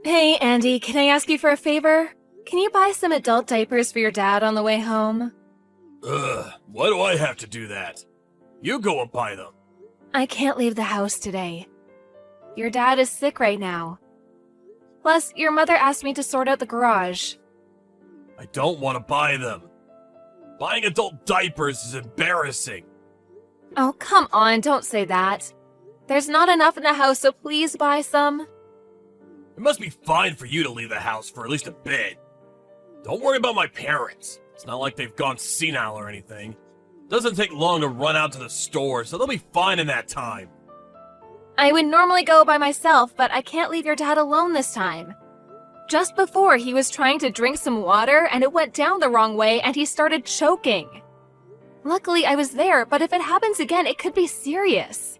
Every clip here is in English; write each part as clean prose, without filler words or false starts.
Hey, Andy, can I ask you for a favor? Can you buy some adult diapers for your dad on the way home? Ugh, why do I have to do that? You go and buy them. I can't leave the house today. Your dad is sick right now. Plus, your mother asked me to sort out the garage. I don't want to buy them. Buying adult diapers is embarrassing. Oh, come on, don't say that. There's not enough in the house, so please buy some. It must be fine for you to leave the house for at least a bit. Don't worry about my parents. It's not like they've gone senile or anything. Doesn't take long to run out to the store, so they'll be fine in that time. I would normally go by myself, but I can't leave your dad alone this time. Just before, he was trying to drink some water, and it went down the wrong way, and he started choking. Luckily, I was there, but if it happens again, it could be serious.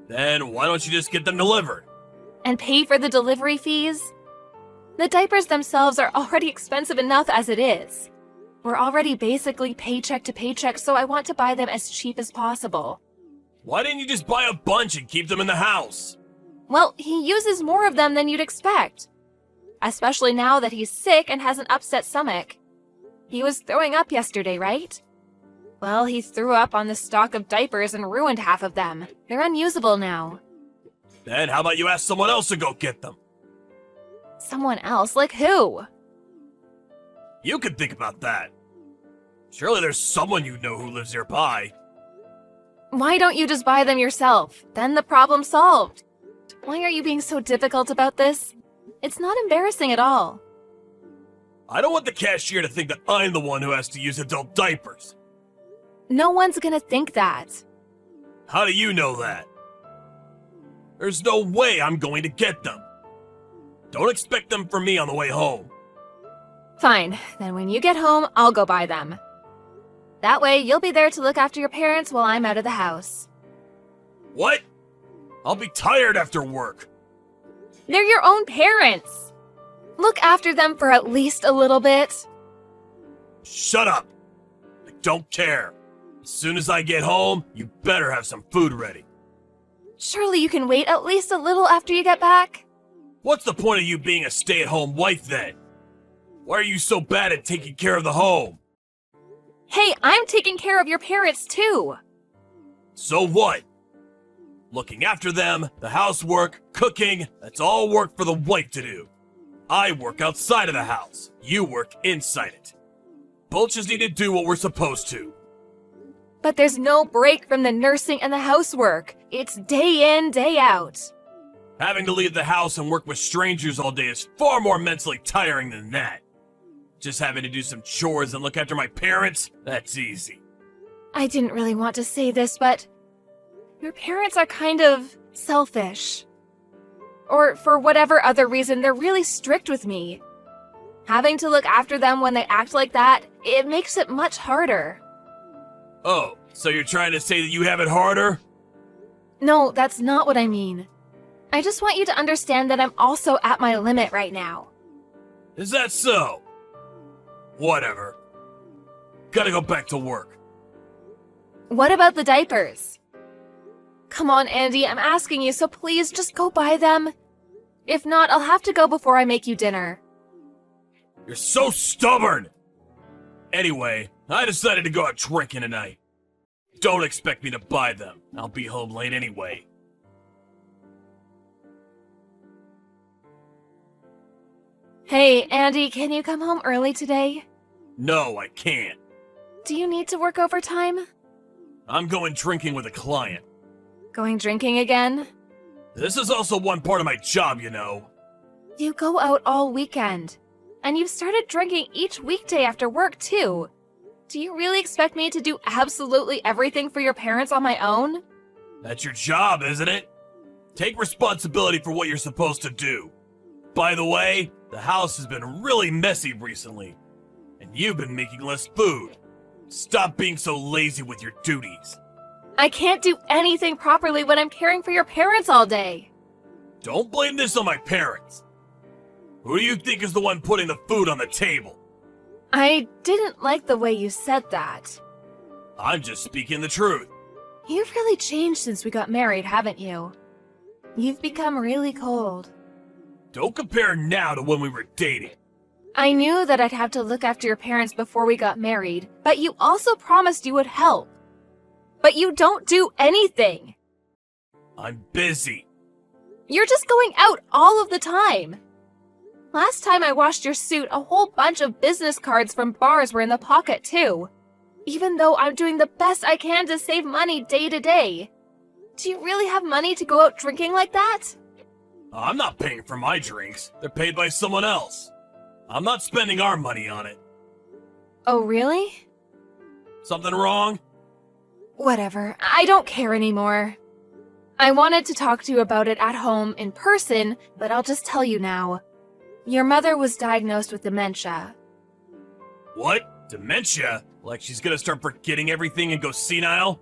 Then why don't you just get them delivered? And pay for the delivery fees? The diapers themselves are already expensive enough as it is. We're already basically paycheck to paycheck, so I want to buy them as cheap as possible. Why didn't you just buy a bunch and keep them in the house? Well, he uses more of them than you'd expect. Especially now that he's sick and has an upset stomach. He was throwing up yesterday, right? Well, he threw up on the stock of diapers and ruined half of them. They're unusable now. Then how about you ask someone else to go get them? Someone else? Like who? You could think about that. Surely there's someone you know who lives nearby. Why don't you just buy them yourself? Then the problem's solved. Why are you being so difficult about this? It's not embarrassing at all. I don't want the cashier to think that I'm the one who has to use adult diapers. No one's gonna think that. How do you know that? There's no way I'm going to get them. Don't expect them from me on the way home. Fine, then when you get home, I'll go buy them. That way, you'll be there to look after your parents while I'm out of the house. What? I'll be tired after work. They're your own parents. Look after them for at least a little bit. Shut up. I don't care. As soon as I get home, you better have some food ready. Surely you can wait at least a little after you get back? What's the point of you being a stay-at-home wife then? Why are you so bad at taking care of the home? Hey, I'm taking care of your parents too. So what? Looking after them, the housework, cooking, that's all work for the wife to do. I work outside of the house. You work inside it. Both just need to do what we're supposed to. But there's no break from the nursing and the housework. It's day in, day out. Having to leave the house and work with strangers all day is far more mentally tiring than that. Just having to do some chores and look after my parents, that's easy. I didn't really want to say this, but your parents are kind of selfish. Or for whatever other reason, they're really strict with me. Having to look after them when they act like that, it makes it much harder. Oh, so you're trying to say that you have it harder? No, that's not what I mean. I just want you to understand that I'm also at my limit right now. Is that so? Whatever. Gotta go back to work. What about the diapers? Come on, Andy, I'm asking you, so please just go buy them. If not, I'll have to go before I make you dinner. You're so stubborn! Anyway, I decided to go out drinking tonight. Don't expect me to buy them. I'll be home late anyway. Hey, Andy, can you come home early today? No, I can't. Do you need to work overtime? I'm going drinking with a client. Going drinking again? This is also one part of my job, you know. You go out all weekend. And you've started drinking each weekday after work, too. Do you really expect me to do absolutely everything for your parents on my own? That's your job, isn't it? Take responsibility for what you're supposed to do. By the way, the house has been really messy recently. And you've been making less food. Stop being so lazy with your duties. I can't do anything properly when I'm caring for your parents all day. Don't blame this on my parents. Who do you think is the one putting the food on the table? I didn't like the way you said that. I'm just speaking the truth. You've really changed since we got married, haven't you? You've become really cold. Don't compare now to when we were dating. I knew that I'd have to look after your parents before we got married, but you also promised you would help. But you don't do anything. I'm busy. You're just going out all of the time. Last time I washed your suit, a whole bunch of business cards from bars were in the pocket too. Even though I'm doing the best I can to save money day to day. Do you really have money to go out drinking like that? I'm not paying for my drinks. They're paid by someone else. I'm not spending our money on it. Oh, really? Something wrong? Whatever. I don't care anymore. I wanted to talk to you about it at home in person, but I'll just tell you now. Your mother was diagnosed with dementia. What? Dementia? Like she's gonna start forgetting everything and go senile?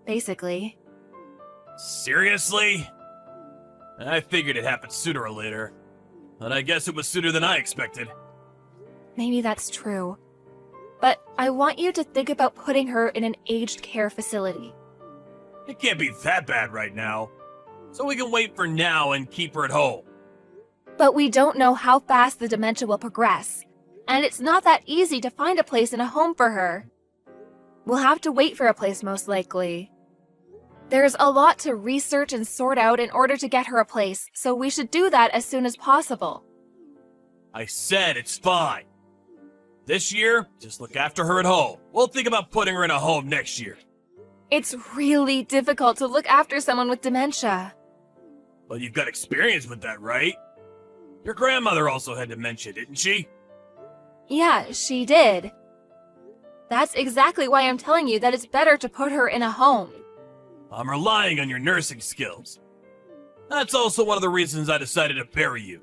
Basically. Seriously? I figured it happened sooner or later. But I guess it was sooner than I expected. Maybe that's true. But I want you to think about putting her in an aged care facility. It can't be that bad right now. So we can wait for now and keep her at home. But we don't know how fast the dementia will progress. And it's not that easy to find a place in a home for her. We'll have to wait for a place most likely. There's a lot to research and sort out in order to get her a place, so we should do that as soon as possible. I said it's fine. This year, just look after her at home. We'll think about putting her in a home next year. It's really difficult to look after someone with dementia. Well, you've got experience with that, right? Your grandmother also had dementia, didn't she? Yeah, she did. That's exactly why I'm telling you that it's better to put her in a home. I'm relying on your nursing skills. That's also one of the reasons I decided to bury you.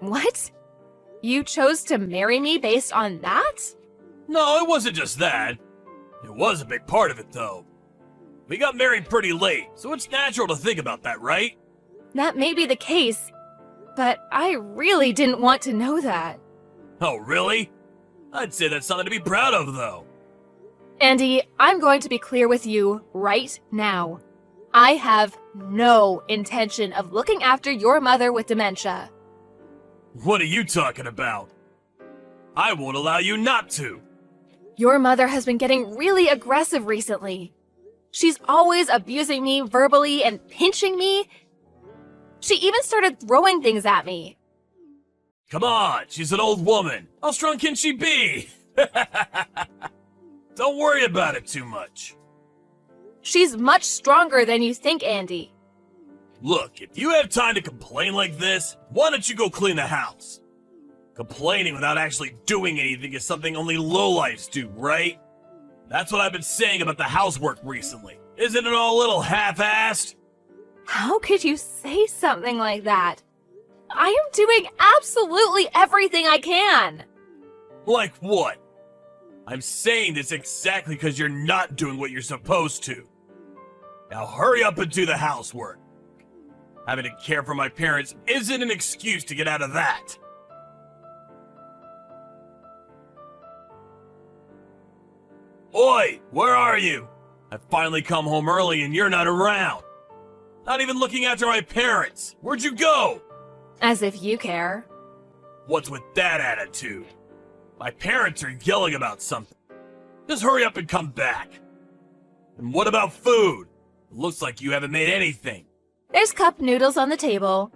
What? You chose to marry me based on that? No, it wasn't just that. It was a big part of it, though. We got married pretty late, so it's natural to think about that, right? That may be the case, but I really didn't want to know that. Oh, really? I'd say that's something to be proud of, though. Andy, I'm going to be clear with you right now. I have no intention of looking after your mother with dementia. What are you talking about? I won't allow you not to. Your mother has been getting really aggressive recently. She's always abusing me verbally and pinching me. She even started throwing things at me. Come on, she's an old woman. How strong can she be? Don't worry about it too much. She's much stronger than you think, Andy. Look, if you have time to complain like this, why don't you go clean the house? Complaining without actually doing anything is something only lowlifes do, right? That's what I've been saying about the housework recently. Isn't it all a little half-assed? How could you say something like that? I am doing absolutely everything I can. Like what? I'm saying this exactly because you're not doing what you're supposed to. Now hurry up and do the housework. Having to care for my parents isn't an excuse to get out of that. Oi, where are you? I finally come home early and you're not around. Not even looking after my parents. Where'd you go? As if you care. What's with that attitude? My parents are yelling about something. Just hurry up and come back. And what about food? It looks like you haven't made anything. There's cup noodles on the table.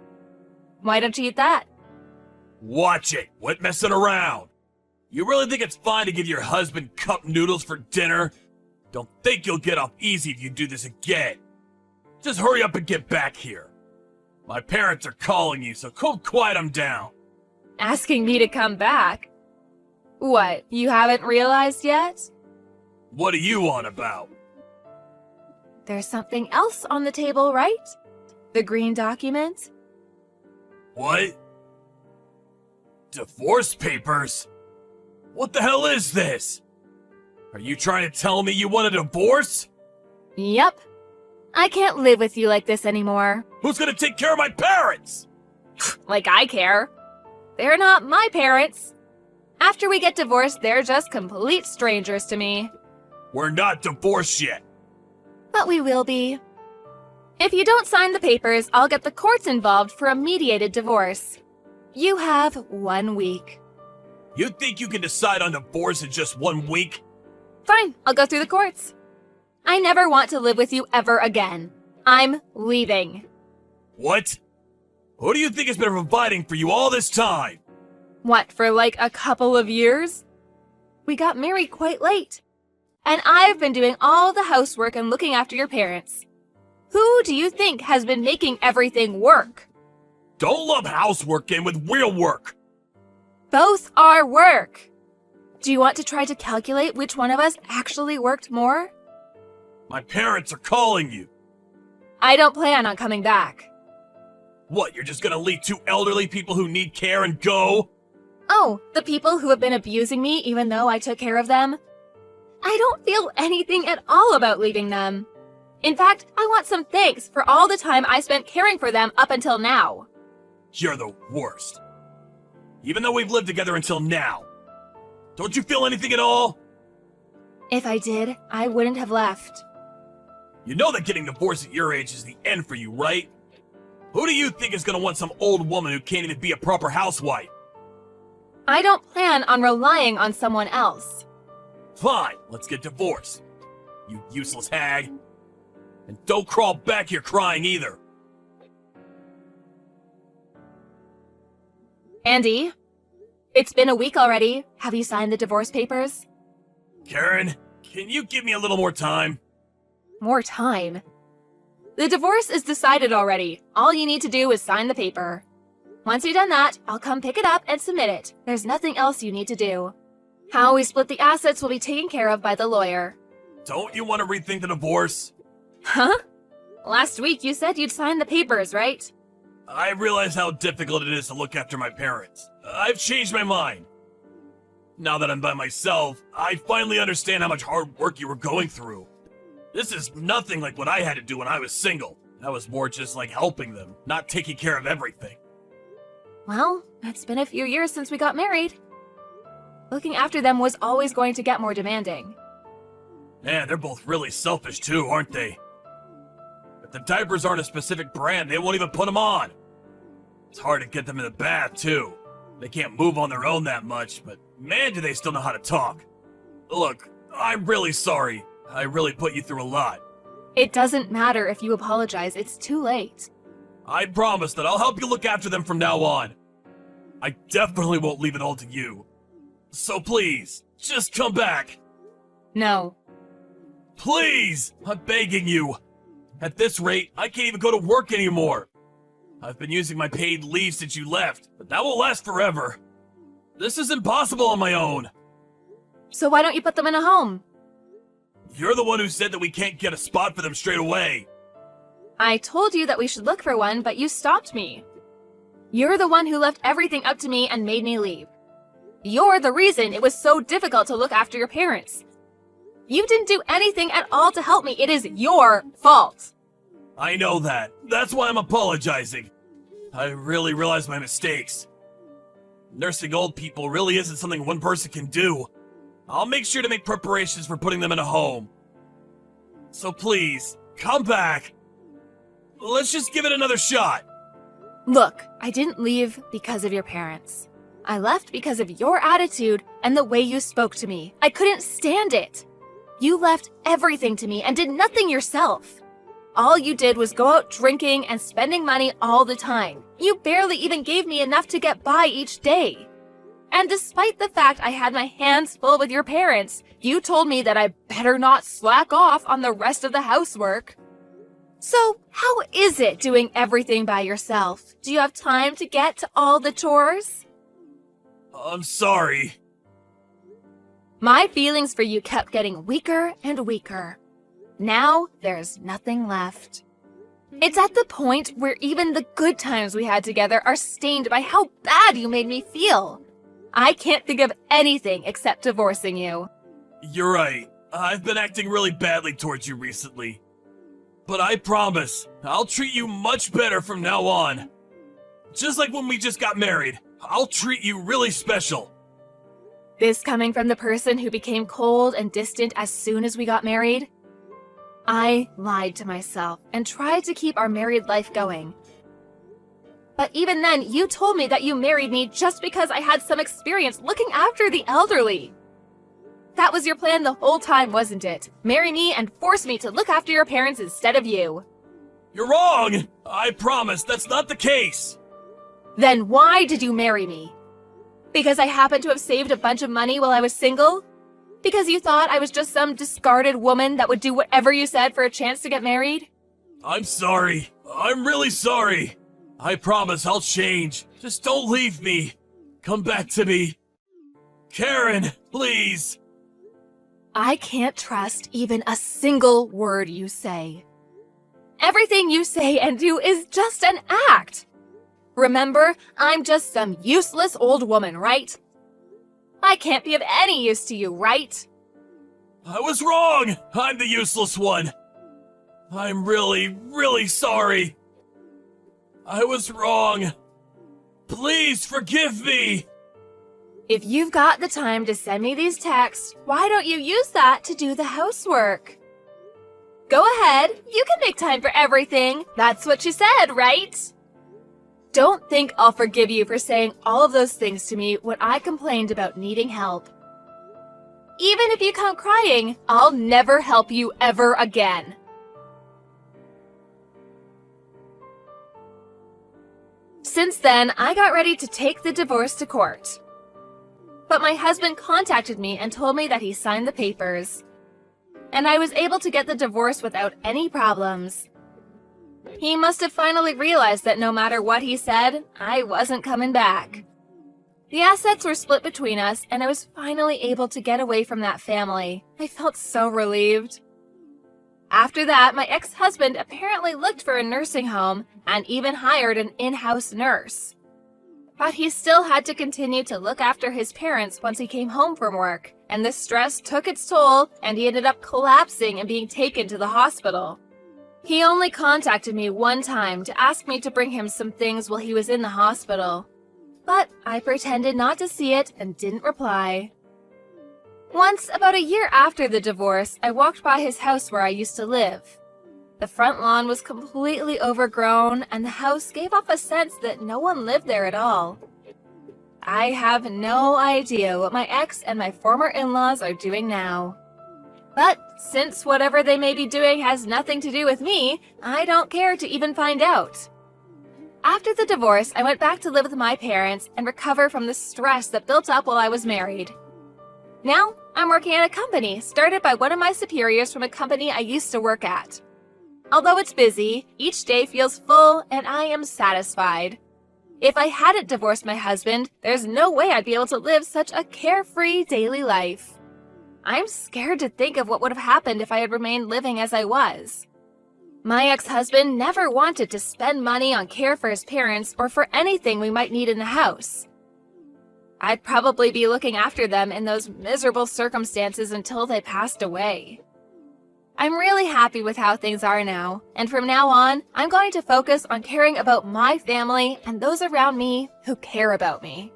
Why don't you eat that? Watch it. Quit messing around. You really think it's fine to give your husband cup noodles for dinner? Don't think you'll get off easy if you do this again. Just hurry up and get back here. My parents are calling you, so go quiet them down. Asking me to come back? What, you haven't realized yet? What are you on about? There's something else on the table, right? The green document? What? Divorce papers? What the hell is this? Are you trying to tell me you want a divorce? Yep. I can't live with you like this anymore. Who's gonna take care of my parents? Like I care. They're not my parents. After we get divorced, they're just complete strangers to me. We're not divorced yet. But we will be. If you don't sign the papers, I'll get the courts involved for a mediated divorce. You have 1 week. You think you can decide on divorce in just 1 week? Fine, I'll go through the courts. I never want to live with you ever again. I'm leaving. What? Who do you think has been providing for you all this time? What, for like a couple of years? We got married quite late. And I've been doing all the housework and looking after your parents. Who do you think has been making everything work? Don't lump housework in with real work. Both are work. Do you want to try to calculate which one of us actually worked more? My parents are calling you. I don't plan on coming back. What, you're just gonna leave 2 elderly people who need care and go? Oh, the people who have been abusing me even though I took care of them? I don't feel anything at all about leaving them. In fact, I want some thanks for all the time I spent caring for them up until now. You're the worst. Even though we've lived together until now. Don't you feel anything at all? If I did, I wouldn't have left. You know that getting divorced at your age is the end for you, right? Who do you think is gonna want some old woman who can't even be a proper housewife? I don't plan on relying on someone else. Fine, let's get divorced. You useless hag. And don't crawl back here crying either. Andy, it's been a week already. Have you signed the divorce papers? Karen, can you give me a little more time? More time? The divorce is decided already. All you need to do is sign the paper. Once you've done that, I'll come pick it up and submit it. There's nothing else you need to do. How we split the assets will be taken care of by the lawyer. Don't you want to rethink the divorce? Huh? Last week you said you'd sign the papers, right? I realize how difficult it is to look after my parents. I've changed my mind. Now that I'm by myself, I finally understand how much hard work you were going through. This is nothing like what I had to do when I was single. That was more just like helping them, not taking care of everything. Well, it's been a few years since we got married. Looking after them was always going to get more demanding. Man, they're both really selfish too, aren't they? If the diapers aren't a specific brand, they won't even put them on. It's hard to get them in the bath too. They can't move on their own that much, but man, do they still know how to talk. Look, I'm really sorry. I really put you through a lot. It doesn't matter if you apologize, it's too late. I promise that I'll help you look after them from now on. I definitely won't leave it all to you. So please, just come back. No. Please, I'm begging you. At this rate, I can't even go to work anymore. I've been using my paid leave since you left, but that won't last forever. This is impossible on my own. So why don't you put them in a home? You're the one who said that we can't get a spot for them straight away. I told you that we should look for one, but you stopped me. You're the one who left everything up to me and made me leave. You're the reason it was so difficult to look after your parents. You didn't do anything at all to help me. It is your fault. I know that. That's why I'm apologizing. I really realize my mistakes. Nursing old people really isn't something one person can do. I'll make sure to make preparations for putting them in a home. So please, come back. Let's just give it another shot. Look, I didn't leave because of your parents. I left because of your attitude and the way you spoke to me. I couldn't stand it. You left everything to me and did nothing yourself. All you did was go out drinking and spending money all the time. You barely even gave me enough to get by each day. And despite the fact I had my hands full with your parents, you told me that I better not slack off on the rest of the housework. So, how is it doing everything by yourself? Do you have time to get to all the chores? I'm sorry. My feelings for you kept getting weaker and weaker. Now, there's nothing left. It's at the point where even the good times we had together are stained by how bad you made me feel. I can't think of anything except divorcing you. You're right. I've been acting really badly towards you recently. But I promise, I'll treat you much better from now on. Just like when we just got married, I'll treat you really special. This coming from the person who became cold and distant as soon as we got married? I lied to myself and tried to keep our married life going. But even then, you told me that you married me just because I had some experience looking after the elderly. That was your plan the whole time, wasn't it? Marry me and force me to look after your parents instead of you. You're wrong! I promise that's not the case! Then why did you marry me? Because I happened to have saved a bunch of money while I was single? Because you thought I was just some discarded woman that would do whatever you said for a chance to get married? I'm sorry. I'm really sorry. I promise I'll change. Just don't leave me. Come back to me. Karen, please. I can't trust even a single word you say. Everything you say and do is just an act. Remember, I'm just some useless old woman, right? I can't be of any use to you, right? I was wrong. I'm the useless one. I'm really, really sorry. I was wrong. Please forgive me. If you've got the time to send me these texts, why don't you use that to do the housework? Go ahead, you can make time for everything. That's what you said, right? Don't think I'll forgive you for saying all of those things to me when I complained about needing help. Even if you come crying, I'll never help you ever again. Since then, I got ready to take the divorce to court. But my husband contacted me and told me that he signed the papers. And I was able to get the divorce without any problems. He must have finally realized that no matter what he said, I wasn't coming back. The assets were split between us, and I was finally able to get away from that family. I felt so relieved. After that, my ex-husband apparently looked for a nursing home and even hired an in-house nurse. But he still had to continue to look after his parents once he came home from work, and the stress took its toll, and he ended up collapsing and being taken to the hospital. He only contacted me one time to ask me to bring him some things while he was in the hospital. But I pretended not to see it and didn't reply. Once, about a year after the divorce, I walked by his house where I used to live. The front lawn was completely overgrown, and the house gave off a sense that no one lived there at all. I have no idea what my ex and my former in-laws are doing now. But since whatever they may be doing has nothing to do with me, I don't care to even find out. After the divorce, I went back to live with my parents and recover from the stress that built up while I was married. Now, I'm working at a company started by one of my superiors from a company I used to work at. Although it's busy, each day feels full and I am satisfied. If I hadn't divorced my husband, there's no way I'd be able to live such a carefree daily life. I'm scared to think of what would have happened if I had remained living as I was. My ex-husband never wanted to spend money on care for his parents or for anything we might need in the house. I'd probably be looking after them in those miserable circumstances until they passed away. I'm really happy with how things are now, and from now on, I'm going to focus on caring about my family and those around me who care about me.